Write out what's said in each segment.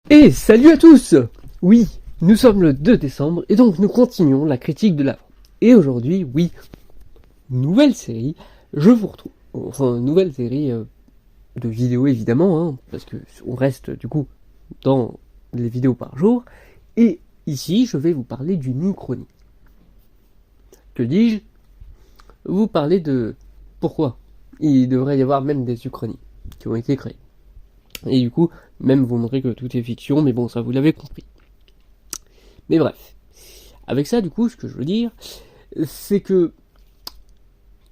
Et salut à tous! Oui, nous sommes le 2 décembre et donc nous continuons la critique de l'Avent. Et aujourd'hui, oui, nouvelle série, je vous retrouve. Enfin, nouvelle série de vidéos évidemment, hein, parce que on reste du coup dans les vidéos par jour. Et ici, je vais vous parler d'une uchronie. Que dis-je? Vous parler de pourquoi il devrait y avoir même des uchronies qui ont été créées. Et du coup, même vous montrer que tout est fiction, mais bon, ça vous l'avez compris. Mais bref. Avec ça, du coup, ce que je veux dire, c'est que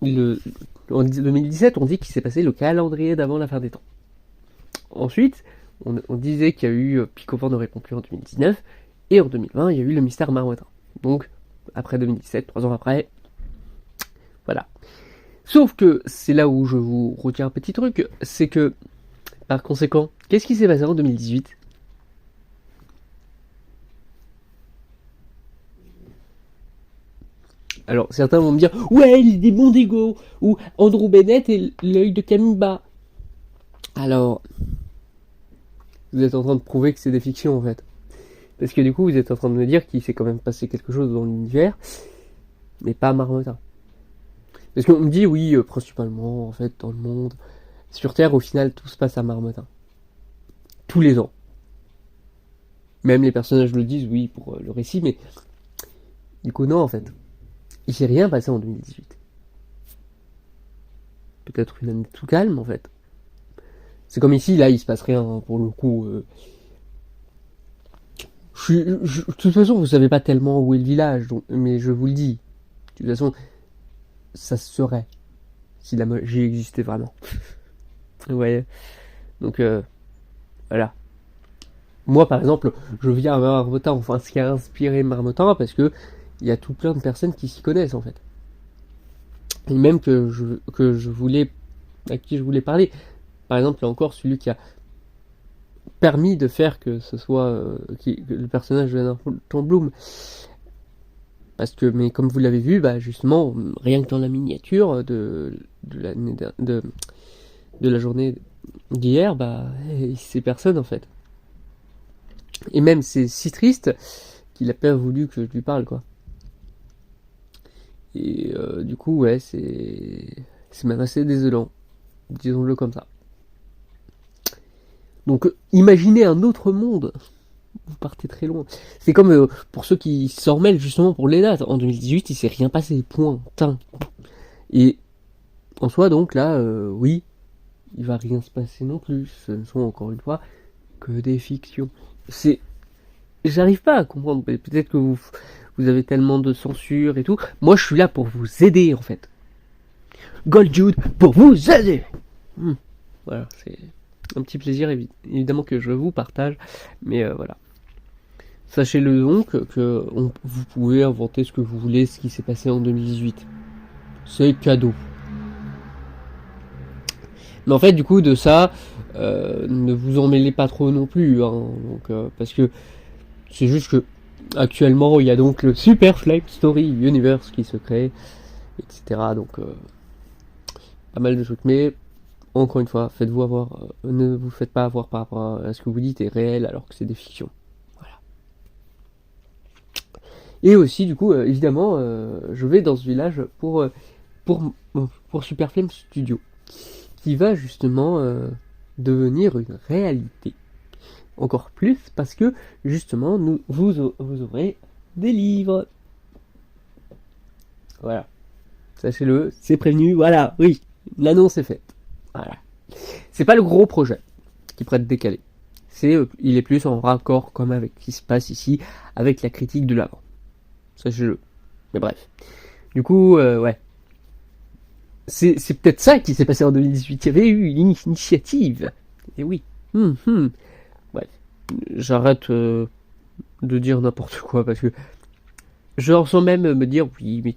en 2017, on dit qu'il s'est passé le calendrier d'avant la fin des temps. Ensuite, on disait qu'il y a eu Pic au vent ne répond plus en 2019, et en 2020, il y a eu le mystère Marmottin. Donc, après 2017, 3 ans après, voilà. Sauf que c'est là où je vous retiens un petit truc, c'est que, par conséquent, qu'est-ce qui s'est passé en 2018 ? Alors, certains vont me dire, ouais, il est des Mondego, ou Andrew Bennett et l'œil de Camilla. Alors, vous êtes en train de prouver que c'est des fictions, en fait. Parce que du coup, vous êtes en train de me dire qu'il s'est quand même passé quelque chose dans l'univers, mais pas à Marmottin. Parce qu'on me dit, oui, principalement, en fait, dans le monde, sur Terre, au final, tout se passe à Marmottin. Tous les ans. Même les personnages le disent, oui, pour le récit, mais du coup, non, en fait. Il s'est rien passé en 2018. Peut-être une année tout calme, en fait. C'est comme ici, là, il se passe rien, hein, pour le coup. De toute façon, vous savez pas tellement où est le village, donc, mais je vous le dis. De toute façon, ça se saurait si la magie existait vraiment. Vous voyez. Donc, voilà. Moi, par exemple, je viens à Marmottin, enfin, ce qui a inspiré Marmottin, parce que il y a tout plein de personnes qui s'y connaissent, en fait. Et même que je voulais, à qui je voulais parler. Par exemple, là encore, celui qui a permis de faire que ce soit que le personnage de Nathan Bloom. Parce que, mais comme vous l'avez vu, bah justement, rien que dans la miniature de la journée d'hier, bah c'est personne en fait. Et même c'est si triste qu'il a pas voulu que je lui parle, quoi. Et du coup, ouais, c'est même assez désolant, disons-le comme ça. Donc, imaginez un autre monde. Vous partez très loin. C'est comme pour ceux qui s'en mêlent justement pour les dates. En 2018, il s'est rien passé. Point. Tain. Et en soi, donc là, oui, il va rien se passer non plus. Ce ne sont encore une fois que des fictions. J'arrive pas à comprendre. Peut-être que vous avez tellement de censure et tout. Moi, je suis là pour vous aider en fait. Goldjude pour vous aider. Voilà, c'est un petit plaisir évidemment que je vous partage. Mais voilà. Sachez-le donc que vous pouvez inventer ce que vous voulez, ce qui s'est passé en 2018. C'est cadeau. Mais en fait, du coup, de ça, ne vous en mêlez pas trop non plus, hein, donc, parce que c'est juste que actuellement, il y a donc le Super Flame Story Universe qui se crée, etc. Donc, pas mal de trucs. Mais encore une fois, faites-vous avoir, ne vous faites pas avoir par rapport à ce que vous dites est réel alors que c'est des fictions. Et aussi, du coup, évidemment, je vais dans ce village pour Super Flame Studio, qui va justement devenir une réalité. Encore plus parce que, justement, vous aurez des livres. Voilà. Sachez-le, c'est prévenu, voilà, oui, l'annonce est faite. Voilà. C'est pas le gros projet qui pourrait être décalé. Il est plus en raccord comme avec ce qui se passe ici, avec la critique de l'avant. Sachez-le. Mais bref. Du coup, ouais. C'est peut-être ça qui s'est passé en 2018. Il y avait eu une initiative. Et oui. Bref. J'arrête de dire n'importe quoi parce que je ressens même me dire oui, mais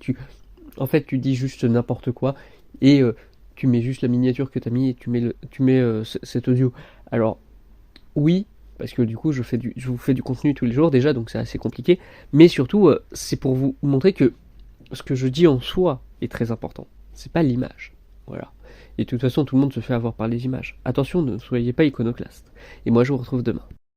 en fait, tu dis juste n'importe quoi et tu mets juste la miniature que t'as mis et tu mets cet audio. Alors, oui. Parce que du coup, je vous fais du contenu tous les jours déjà, donc c'est assez compliqué. Mais surtout, c'est pour vous montrer que ce que je dis en soi est très important. C'est pas l'image. Voilà. Et de toute façon, tout le monde se fait avoir par les images. Attention, ne soyez pas iconoclaste. Et moi, je vous retrouve demain.